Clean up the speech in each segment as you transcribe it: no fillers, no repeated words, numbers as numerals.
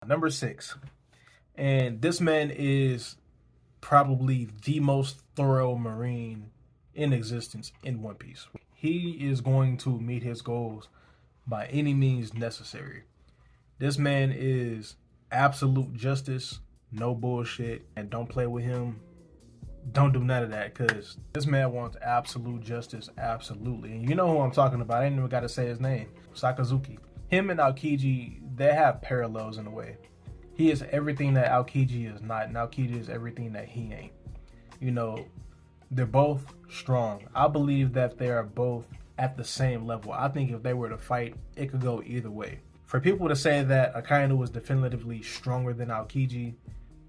Number 6. And this man is probably the most thorough Marine in existence in One Piece. He is going to meet his goals by any means necessary. This man is absolute justice, no bullshit, and don't play with him. Don't do none of that, because this man wants absolute justice, absolutely. And you know who I'm talking about. I ain't even got to say his name. Sakazuki. Him and Aokiji, they have parallels in a way. He is everything that Aokiji is not, and Aokiji is everything that he ain't. You know, they're both strong. I believe that they are both at the same level. I think if they were to fight, it could go either way. For people to say that Akainu was definitively stronger than Aokiji,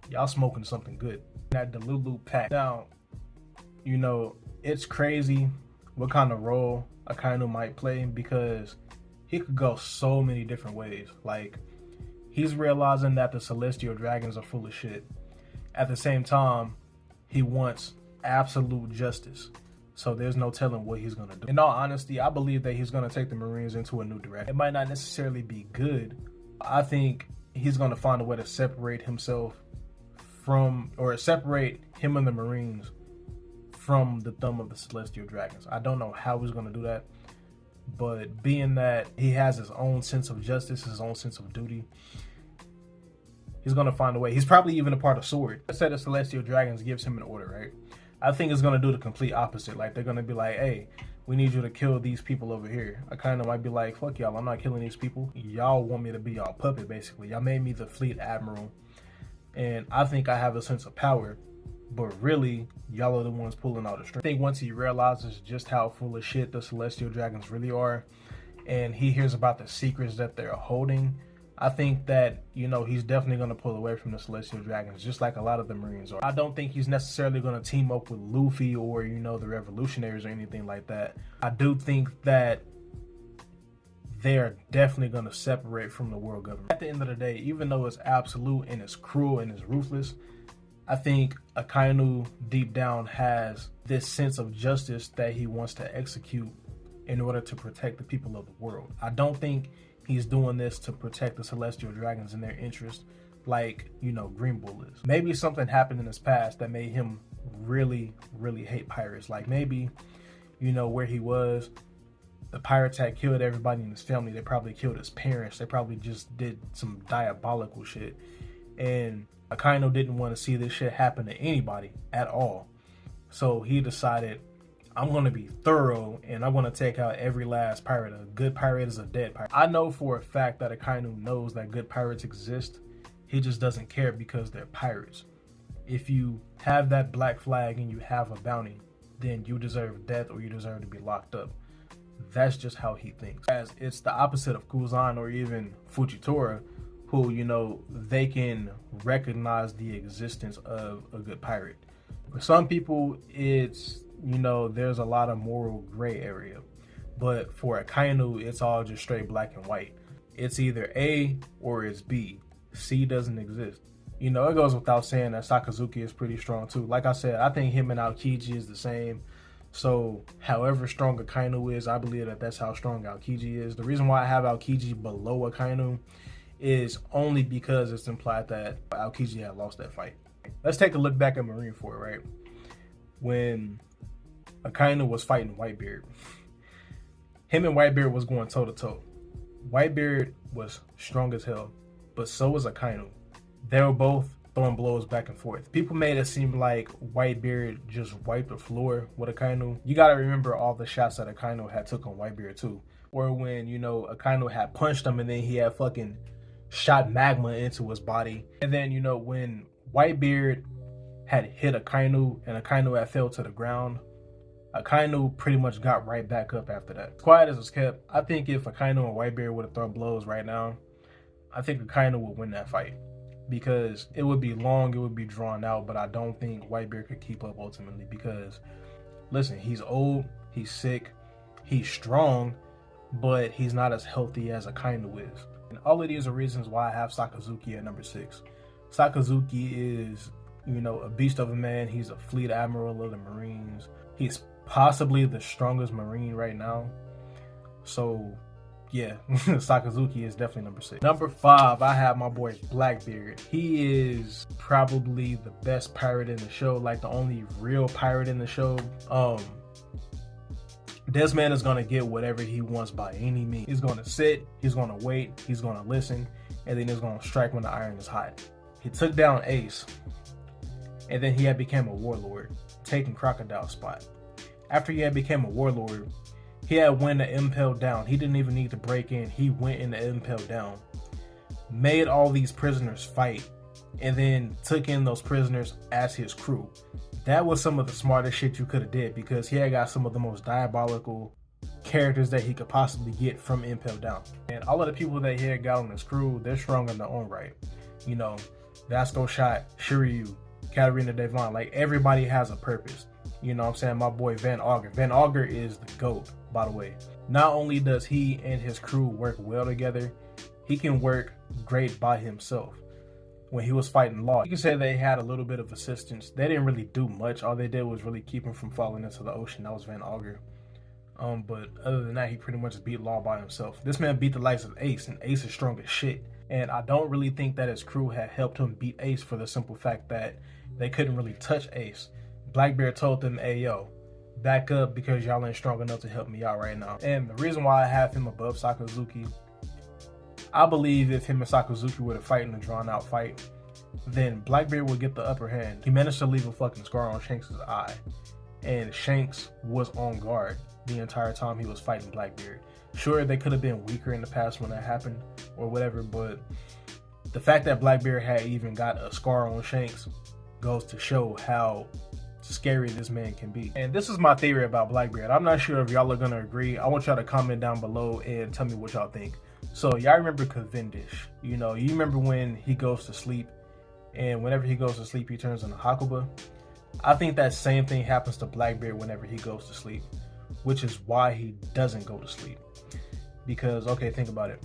y'all smoking something good. That Delulu pack. Now, you know, it's crazy what kind of role Akainu might play, because he could go so many different ways. Like, he's realizing that the Celestial Dragons are full of shit. At the same time, he wants absolute justice. So there's no telling what he's going to do. In all honesty, I believe that he's going to take the Marines into a new direction. It might not necessarily be good. I think he's going to find a way to separate himself from, or separate him and the Marines from the thumb of the Celestial Dragons. I don't know how he's going to do that. But being that he has his own sense of justice, his own sense of duty, he's going to find a way. He's probably even a part of Sword. I said the Celestial Dragons gives him an order, right? I think it's going to do the complete opposite. Like, they're going to be like, hey, we need you to kill these people over here. I kind of might be like, fuck y'all, I'm not killing these people. Y'all want me to be y'all puppet, basically. Y'all made me the fleet admiral. And I think I have a sense of power. But really, y'all are the ones pulling all the strings. I think once he realizes just how full of shit the Celestial Dragons really are, and he hears about the secrets that they're holding, I think that, you know, he's definitely going to pull away from the Celestial Dragons, just like a lot of the Marines are. I don't think he's necessarily going to team up with Luffy or, you know, the Revolutionaries or anything like that. I do think that they're definitely going to separate from the world government. At the end of the day, even though it's absolute and it's cruel and it's ruthless, I think Akainu deep down has this sense of justice that he wants to execute in order to protect the people of the world. I don't think he's doing this to protect the Celestial Dragons in their interest, like, you know, Green Bull is. Maybe something happened in his past that made him really, really hate pirates. Like, maybe, you know, where he was, the pirates had killed everybody in his family. They probably killed his parents. They probably just did some diabolical shit. And Akainu didn't want to see this shit happen to anybody at all. So he decided, I'm going to be thorough and I'm going to take out every last pirate. A good pirate is a dead pirate. I know for a fact that Akainu knows that good pirates exist. He just doesn't care because they're pirates. If you have that black flag and you have a bounty, then you deserve death or you deserve to be locked up. That's just how he thinks. As it's the opposite of Kuzan or even Fujitora, who, you know, they can recognize the existence of a good pirate. For some people, it's, you know, there's a lot of moral gray area. But for Akainu, it's all just straight black and white. It's either A or it's B. C doesn't exist. You know, it goes without saying that Sakazuki is pretty strong too. Like I said, I think him and Aokiji is the same. So, however strong Akainu is, I believe that that's how strong Aokiji is. The reason why I have Aokiji below Akainu is only because it's implied that Aokiji had lost that fight. Let's take a look back at Marineford, right? When Akainu was fighting Whitebeard, him and Whitebeard was going toe to toe. Whitebeard was strong as hell, but so was Akainu. They were both throwing blows back and forth. People made it seem like Whitebeard just wiped the floor with Akainu. You gotta remember all the shots that Akainu had took on Whitebeard too. Or when, you know, Akainu had punched him and then he had fucking shot magma into his body. And then, you know, when Whitebeard had hit Akainu and Akainu had fell to the ground, Akainu pretty much got right back up after that. Quiet as it's kept, I think if Akainu and Whitebeard would have thrown blows right now, I think Akainu would win that fight. Because it would be long, it would be drawn out, but I don't think Whitebeard could keep up ultimately because, listen, he's old, he's sick, he's strong, but he's not as healthy as Akainu is. And all of these are reasons why I have Sakazuki at number 6. Sakazuki is, you know, a beast of a man. He's a fleet admiral of the Marines. He's possibly the strongest Marine right now. So yeah, Sakazuki is definitely number 6. Number 5, I have my boy Blackbeard. He is probably the best pirate in the show, like the only real pirate in the show. This man is gonna get whatever he wants by any means. He's gonna sit, he's gonna wait, he's gonna listen, and then he's gonna strike when the iron is hot. He took down Ace, and then he had became a warlord, taking Crocodile's spot. After he had became a warlord, he had went the impel down. He didn't even need to break in. He went in the impel down, made all these prisoners fight, and then took in those prisoners as his crew. That was some of the smartest shit you could have did, because he had got some of the most diabolical characters that he could possibly get from impel down. And all of the people that he had got on his crew, they're strong in their own right. You know, Vasco Shot, Shiryu, Katarina Devon, like everybody has a purpose. You know what I'm saying? My boy Van Augur. Van Augur is the GOAT, by the way. Not only does he and his crew work well together, he can work great by himself. When he was fighting Law, you can say they had a little bit of assistance. They didn't really do much. All they did was really keep him from falling into the ocean. That was Van Augur. But other than that, he pretty much beat Law by himself. This man beat the likes of Ace, and Ace is strong as shit. And I don't really think that his crew had helped him beat Ace, for the simple fact that they couldn't really touch Ace. Blackbeard told them, hey yo, back up, because y'all ain't strong enough to help me out right now. And the reason why I have him above Sakazuki, I believe if him and Sakazuki were to fight in a drawn out fight, then Blackbeard would get the upper hand. He managed to leave a fucking scar on Shanks' eye, and Shanks was on guard the entire time he was fighting Blackbeard. Sure, they could have been weaker in the past when that happened or whatever, but the fact that Blackbeard had even got a scar on Shanks goes to show how scary this man can be. And this is my theory about Blackbeard. I'm not sure if y'all are gonna agree. I want y'all to comment down below and tell me what y'all think. So y'all remember Cavendish? You know, you remember when he goes to sleep, and whenever he goes to sleep he turns into Hakuba? I think that same thing happens to Blackbeard whenever he goes to sleep, which is why he doesn't go to sleep. Because, okay, think about it.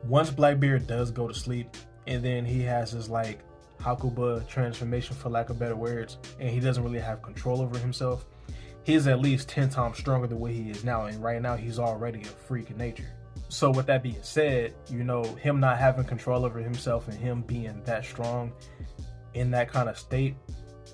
Once Blackbeard does go to sleep, and then he has his like Hakuba transformation, for lack of better words, and he doesn't really have control over himself, he's at least 10 times stronger than what he is now, and right now he's already a freak of nature. So with that being said, you know, him not having control over himself and him being that strong in that kind of state,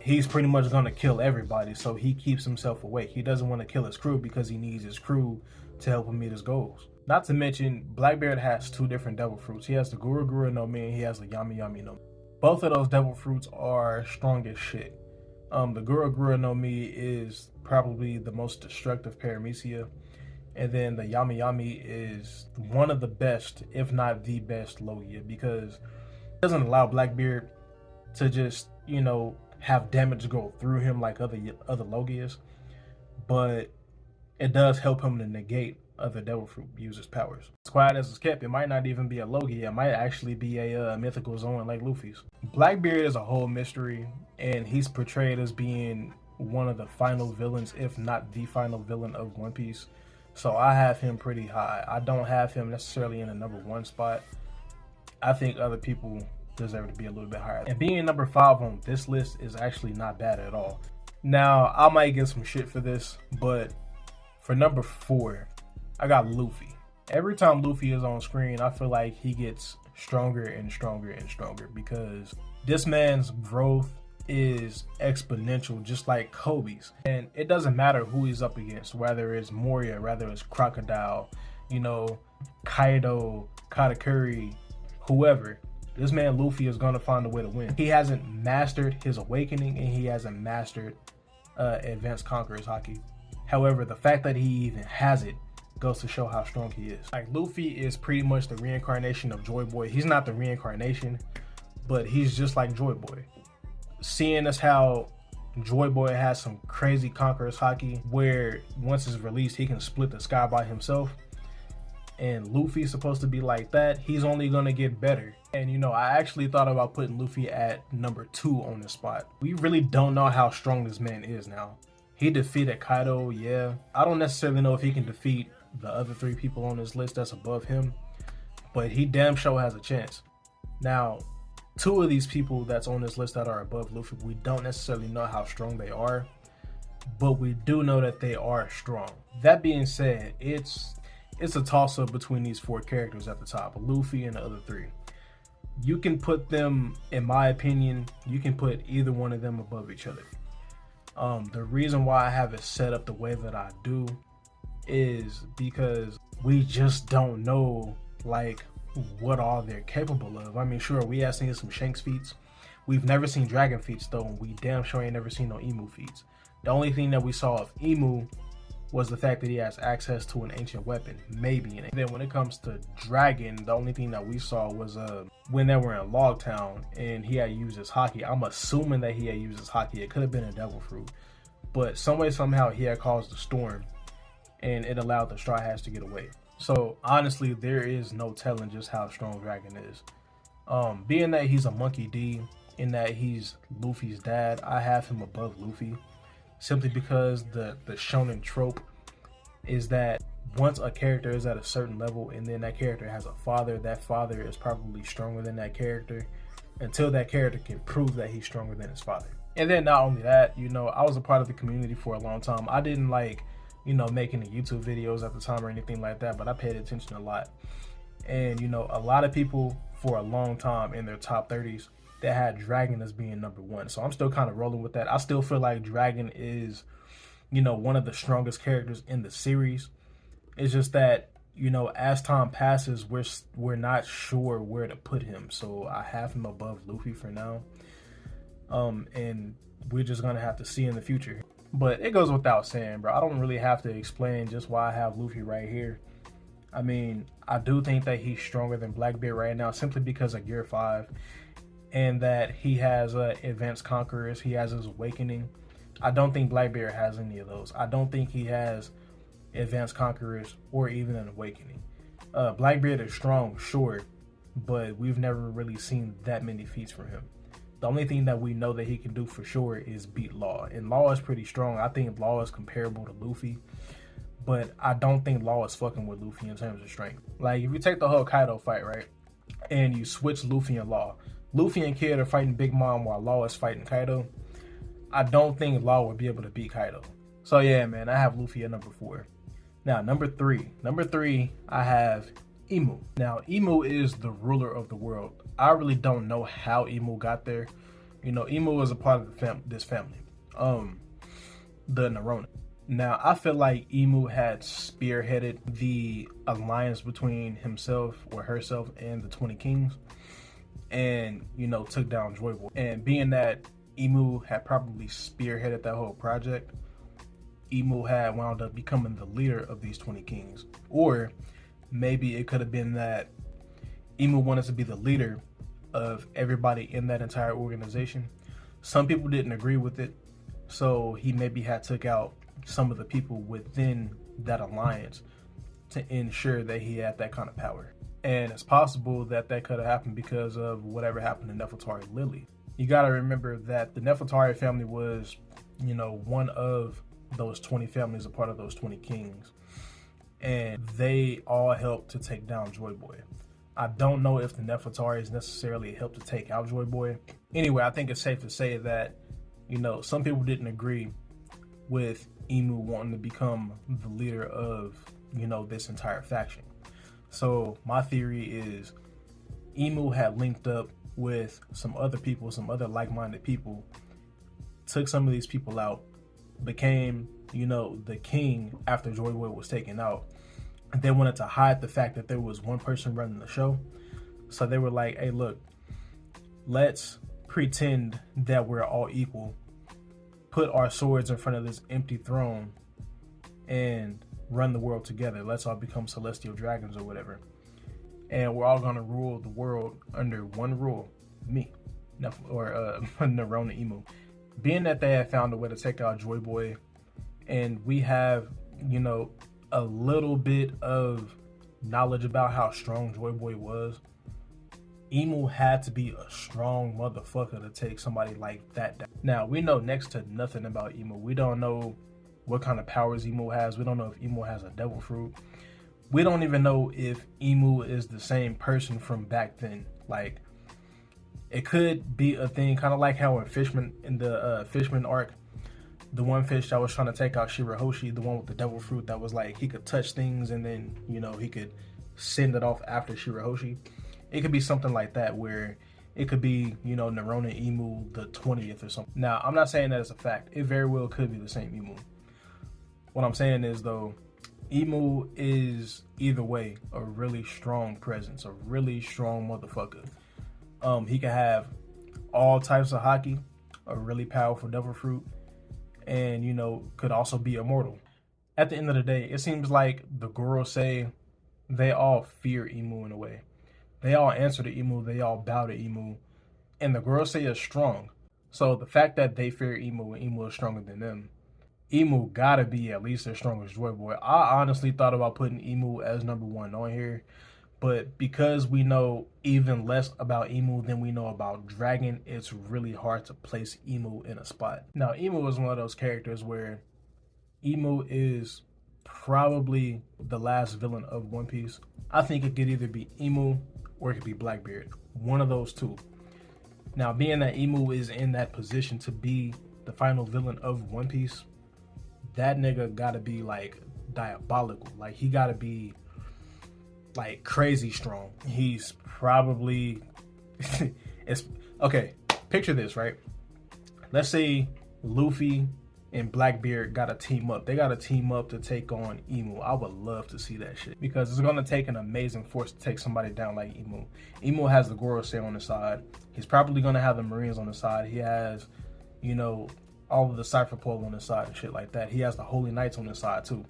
he's pretty much going to kill everybody, so he keeps himself awake. He doesn't want to kill his crew because he needs his crew to help him meet his goals. Not to mention, Blackbeard has 2 different devil fruits. He has the Guru Guru no Mi, and he has the Yami Yami no Mi. Both of those devil fruits are strong as shit. The Guru Guru no Mi is probably the most destructive paramecia, and then the Yami Yami is one of the best, if not the best, Logia, because it doesn't allow Blackbeard to just, you know, have damage go through him like other Logias, but it does help him to negate other devil fruit users' powers. As quiet as it's kept, it might not even be a Logia, it might actually be a mythical zone like Luffy's. Blackbeard is a whole mystery, and he's portrayed as being one of the final villains, if not the final villain of One Piece. So I have him pretty high. I don't have him necessarily in the number 1 spot. I think other people deserve to be a little bit higher. And being number 5 on this list is actually not bad at all. Now, I might get some shit for this, but for number 4, I got Luffy. Every time Luffy is on screen, I feel like he gets stronger and stronger and stronger, because this man's growth is exponential, just like Kobe's. And it doesn't matter who he's up against, whether it's Moria, whether it's Crocodile, you know, Kaido, Katakuri, whoever. This man Luffy is going to find a way to win. He hasn't mastered his awakening, and he hasn't mastered advanced conqueror's haki. However, the fact that he even has it goes to show how strong he is. Like, Luffy is pretty much the reincarnation of Joy Boy. He's not the reincarnation, but he's just like Joy Boy. Seeing as how Joy Boy has some crazy conqueror's haki, where once it's released he can split the sky by himself, and Luffy's supposed to be like that, he's only gonna get better. And you know, I actually thought about putting Luffy at number 2 on this spot. We really don't know how strong this man is now. He defeated Kaido, yeah. I don't necessarily know if he can defeat the other 3 people on this list that's above him, but he damn sure has a chance. Now, 2 of these people that's on this list that are above Luffy, we don't necessarily know how strong they are, but we do know that they are strong. That being said, it's it's a toss-up between these 4 characters at the top, Luffy and the other 3. You can put them, in my opinion, you can put either one of them above each other. The reason why I have it set up the way that I do is because we just don't know like what all they're capable of. I mean, sure, we have seen some Shanks feats. We've never seen Dragon feats though, and we damn sure ain't never seen no Emu feats. The only thing that we saw of Emu was the fact that he has access to an ancient weapon, maybe. And then when it comes to Dragon, the only thing that we saw was when they were in Logtown and he had used his hockey. I'm assuming that he had used his hockey. It could have been a devil fruit, but some way, somehow, he had caused a storm, and it allowed the Straw Hats to get away. So honestly, there is no telling just how strong Dragon is. Being that he's a Monkey D, in that he's Luffy's dad, I have him above Luffy. Simply because the shonen trope is that once a character is at a certain level and then that character has a father, that father is probably stronger than that character until that character can prove that he's stronger than his father. And then not only that, you know, I was a part of the community for a long time. I didn't like, you know, making the YouTube videos at the time or anything like that, but I paid attention a lot. And, you know, a lot of people for a long time in their top 30s that had Dragon as being number 1. So I'm still kind of rolling with that. I still feel like Dragon is, you know, one of the strongest characters in the series. It's just that, you know, as time passes, we're not sure where to put him. So I have him above Luffy for now. And we're just going to have to see in the future. But it goes without saying, bro, I don't really have to explain just why I have Luffy right here. I mean, I do think that he's stronger than Blackbeard right now simply because of Gear 5. And that he has Advanced Conquerors, he has his Awakening. I don't think Blackbeard has any of those. I don't think he has Advanced Conquerors or even an Awakening. Blackbeard is strong, sure, but we've never really seen that many feats from him. The only thing that we know that he can do for sure is beat Law. And Law is pretty strong. I think Law is comparable to Luffy, but I don't think Law is fucking with Luffy in terms of strength. Like, if you take the whole Kaido fight, right, and you switch Luffy and Law, Luffy and Kid are fighting Big Mom while Law is fighting Kaido. I don't think Law would be able to beat Kaido. So yeah, man, I have Luffy at number 4. Now, number 3. Number 3, I have Emu. Now, Emu is the ruler of the world. I really don't know how Emu got there. You know, Emu is a part of this family. The Narona. Now, I feel like Emu had spearheaded the alliance between himself or herself and the 20 Kings. And, you know, took down Joy Boy. And being that Emu had probably spearheaded that whole project, Emu had wound up becoming the leader of these 20 Kings. Or maybe it could have been that Emu wanted to be the leader of everybody in that entire organization. Some people didn't agree with it, so he maybe had took out some of the people within that alliance to ensure that he had that kind of power. And it's possible that that could have happened because of whatever happened to Nefertari Lily. You got to remember that the Nefertari family was, you know, one of those 20 families, a part of those 20 kings. And they all helped to take down Joy Boy. I don't know if the Nefertaris necessarily helped to take out Joy Boy. Anyway, I think it's safe to say that, you know, some people didn't agree with Emu wanting to become the leader of, you know, this entire faction. So my theory is Emu had linked up with some other people, some other like-minded people, took some of these people out, became, you know, the king after Joy Boy was taken out. They wanted to hide the fact that there was one person running the show. So they were like, hey, look, let's pretend that we're all equal, put our swords in front of this empty throne, and run the world together. Let's all become celestial dragons or whatever. And we're all going to rule the world under one rule, me, or Narona Emu. Being that they had found a way to take out Joy Boy, and we have, you know, a little bit of knowledge about how strong Joy Boy was, Emu had to be a strong motherfucker to take somebody like that down. Now, we know next to nothing about Emu. We don't know what kind of powers Emu has. We don't know if Emu has a devil fruit. We don't even know if Emu is the same person from back then. Like, it could be a thing, kind of like how in the Fishman arc, the one fish that was trying to take out Shirahoshi, the one with the devil fruit that was like he could touch things and then, you know, he could send it off after Shirahoshi. It could be something like that where it could be, you know, Nerona Emu the 20th or something. Now, I'm not saying that it's a fact. It very well could be the same Emu. What I'm saying is, though, Emu is either way a really strong presence, a really strong motherfucker. He can have all types of haki, a really powerful devil fruit, and, you know, could also be immortal. At the end of the day, it seems like the Gorosei, they all fear Emu in a way. They all answer to Emu, they all bow to Emu, and the Gorosei is strong. So the fact that they fear Emu and Emu is stronger than them, Emu gotta be at least as strong as Joy Boy. I honestly thought about putting Emu as number 1 on here, but because we know even less about Emu than we know about Dragon, it's really hard to place Emu in a spot. Now, Emu is one of those characters where Emu is probably the last villain of One Piece. I think it could either be Emu or it could be Blackbeard. One of those two. Now, being that Emu is in that position to be the final villain of One Piece, that nigga gotta be like diabolical. Like, he gotta be like crazy strong. He's probably it's okay, picture this, right? Let's say Luffy and Blackbeard gotta team up. They gotta team up to take on Emu. I would love to see that shit because it's gonna take an amazing force to take somebody down like Emu. Emu has the Gorosei on the side. He's probably gonna have the Marines on the side. He has, you know, all of the Cypher Pole on the side and shit like that. He has the Holy Knights on the side too.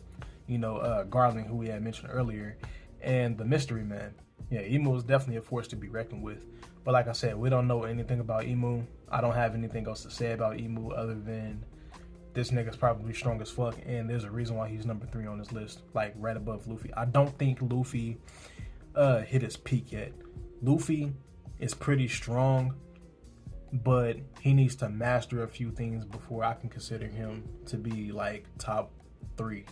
You know, Garland, who we had mentioned earlier, and the Mystery Man. Yeah, Emu is definitely a force to be reckoned with. But like I said, we don't know anything about Emu. I don't have anything else to say about Emu other than this nigga's probably strong as fuck, and there's a reason why he's number 3 on this list, like right above Luffy. I don't think Luffy hit his peak yet. Luffy is pretty strong, but he needs to master a few things before I can consider him to be like top 3.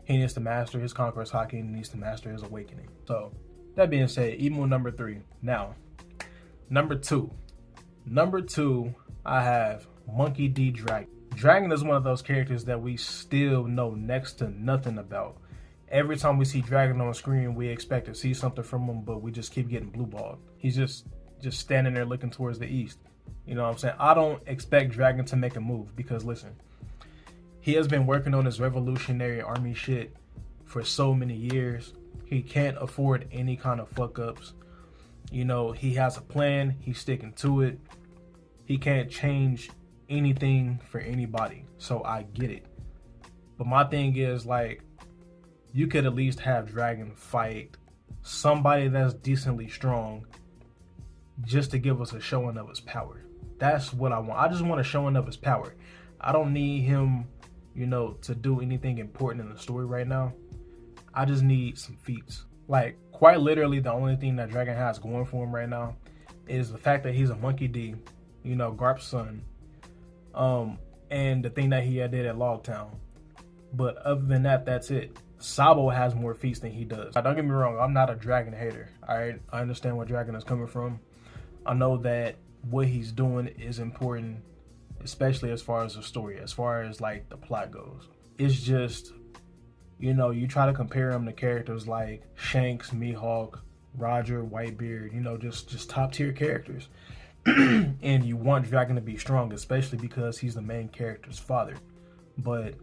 He needs to master his Conqueror's Haki, and he needs to master his Awakening. So, that being said, Emu number 3. Now, number 2. Number 2, I have Monkey D. Dragon. Dragon is one of those characters that we still know next to nothing about. Every time we see Dragon on screen, we expect to see something from him, but we just keep getting blue balled. He's just standing there looking towards the east. You know what I'm saying? I don't expect Dragon to make a move because, listen, he has been working on his Revolutionary Army shit for so many years. He can't afford any kind of fuck-ups. You know, he has a plan. He's sticking to it. He can't change anything for anybody. So I get it. But my thing is, like, you could at least have Dragon fight somebody that's decently strong just to give us a showing of his power. That's what I want. I just want a showing of his power. I don't need him, you know, to do anything important in the story right now. I just need some feats. Like, quite literally, the only thing that Dragon has going for him right now is the fact that he's a Monkey D, you know, Garp's son, and the thing that he did at Logtown. But other than that, that's it. Sabo has more feats than he does. Don't get me wrong, I'm not a Dragon hater. Alright, I understand where Dragon is coming from. I know that what he's doing is important, especially as far as the story, as far as like the plot goes. It's just, you know, you try to compare him to characters like Shanks, Mihawk, Roger, Whitebeard, you know, just top tier characters. And you want Dragon to be strong, especially because he's the main character's father. But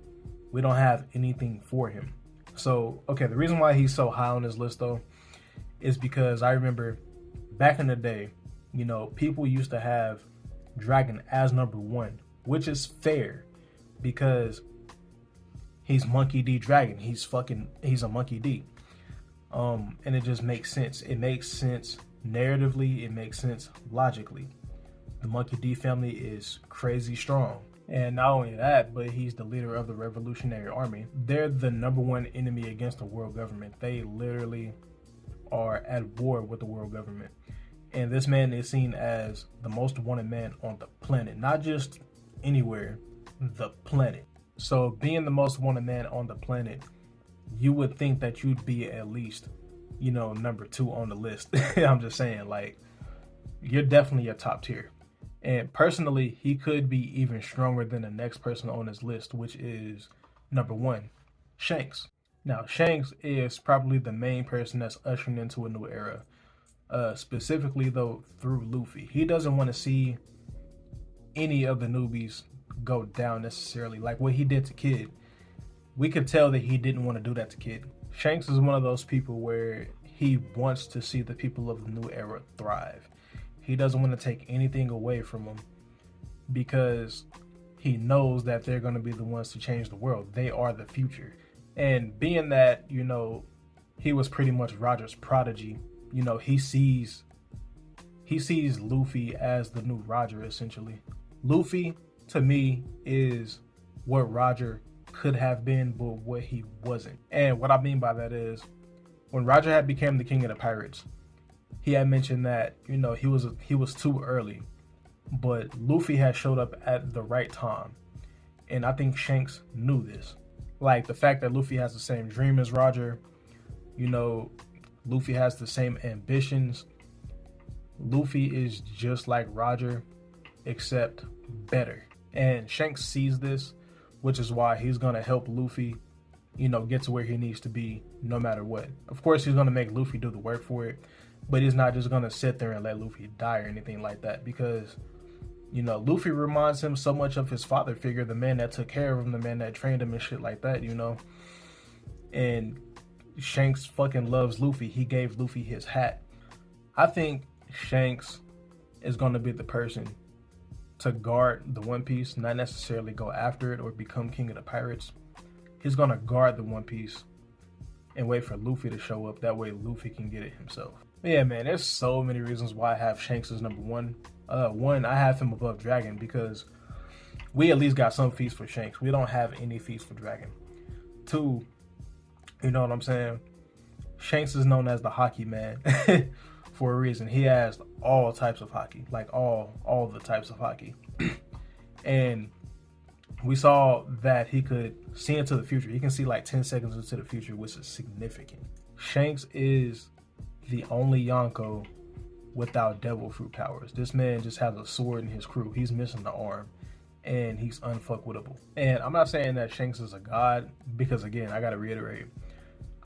we don't have anything for him. So, okay, the reason why he's so high on this list, though, is because I remember back in the day, you know, people used to have Dragon as number 1, which is fair because he's Monkey D. Dragon. He's a Monkey D. And it just makes sense. It makes sense narratively. It makes sense logically. The Monkey D family is crazy strong. And not only that, but he's the leader of the Revolutionary Army. They're the number 1 enemy against the world government. They literally are at war with the world government. And this man is seen as the most wanted man on the planet. Not just anywhere, the planet. So being the most wanted man on the planet, you would think that you'd be at least, you know, number 2 on the list. I'm just saying, like, you're definitely a top tier. And personally, he could be even stronger than the next person on his list, which is number one, Shanks. Now, Shanks is probably the main person that's ushering into a new era. Specifically, though, through Luffy. He doesn't want to see any of the newbies go down necessarily. Like what he did to Kid. We could tell that he didn't want to do that to Kid. Shanks is one of those people where he wants to see the people of the new era thrive. He doesn't want to take anything away from them because he knows that they're going to be the ones to change the world. They are the future. And being that, you know, he was pretty much Roger's prodigy, you know, he sees Luffy as the new Roger, essentially. Luffy, to me, is what Roger could have been, but what he wasn't. And what I mean by that is, when Roger had become the king of the pirates, he had mentioned that, you know, he was too early, but Luffy had showed up at the right time. And I think Shanks knew this. Like the fact that Luffy has the same dream as Roger, you know, Luffy has the same ambitions. Luffy is just like Roger, except better. And Shanks sees this, which is why he's going to help Luffy, you know, get to where he needs to be no matter what. Of course, he's going to make Luffy do the work for it, but he's not just going to sit there and let Luffy die or anything like that, because, you know, Luffy reminds him so much of his father figure, the man that took care of him, the man that trained him and shit like that, you know. And Shanks fucking loves Luffy. He gave Luffy his hat. I think Shanks is going to be the person to guard the One Piece, not necessarily go after it or become king of the pirates. He's going to guard the One Piece and wait for Luffy to show up. That way Luffy can get it himself. But yeah, man, there's so many reasons why I have Shanks as number one. One, I have him above Dragon because we at least got some feats for Shanks. We don't have any feats for Dragon. Two, you know what I'm saying? Shanks is known as the hockey man for a reason. He has all types of hockey, like all the types of hockey. And we saw that he could see into the future. He can see like 10 seconds into the future, which is significant. Shanks is the only Yonko without devil fruit powers. This man just has a sword in his crew. He's missing the arm, and he's unfuckwittable. And I'm not saying that Shanks is a god, because again, I gotta reiterate,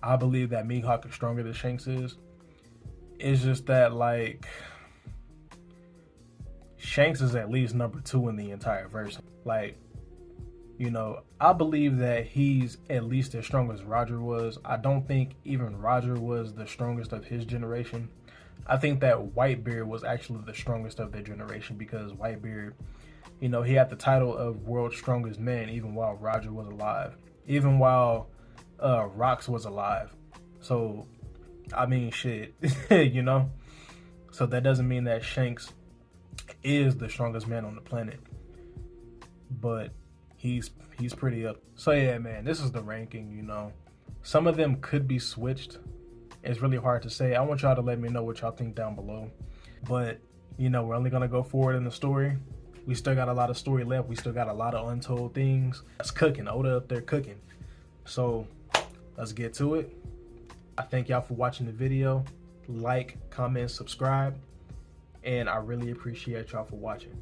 I believe that Mihawk is stronger than Shanks is. It's just that, like, Shanks is at least number 2 in the entire verse. Like, you know, I believe that he's at least as strong as Roger was. I don't think even Roger was the strongest of his generation. I think that Whitebeard was actually the strongest of their generation, because Whitebeard, you know, he had the title of world's strongest man even while Roger was alive, even while Rox was alive. So, I mean, shit, you know? So that doesn't mean that Shanks is the strongest man on the planet, but he's pretty up. So yeah, man, this is the ranking, you know. Some of them could be switched. It's really hard to say. I want y'all to let me know what y'all think down below. But, you know, we're only going to go forward in the story. We still got a lot of story left. We still got a lot of untold things. That's cooking. Oda up there cooking. So, let's get to it. I thank y'all for watching the video. Like, comment, subscribe. And I really appreciate y'all for watching.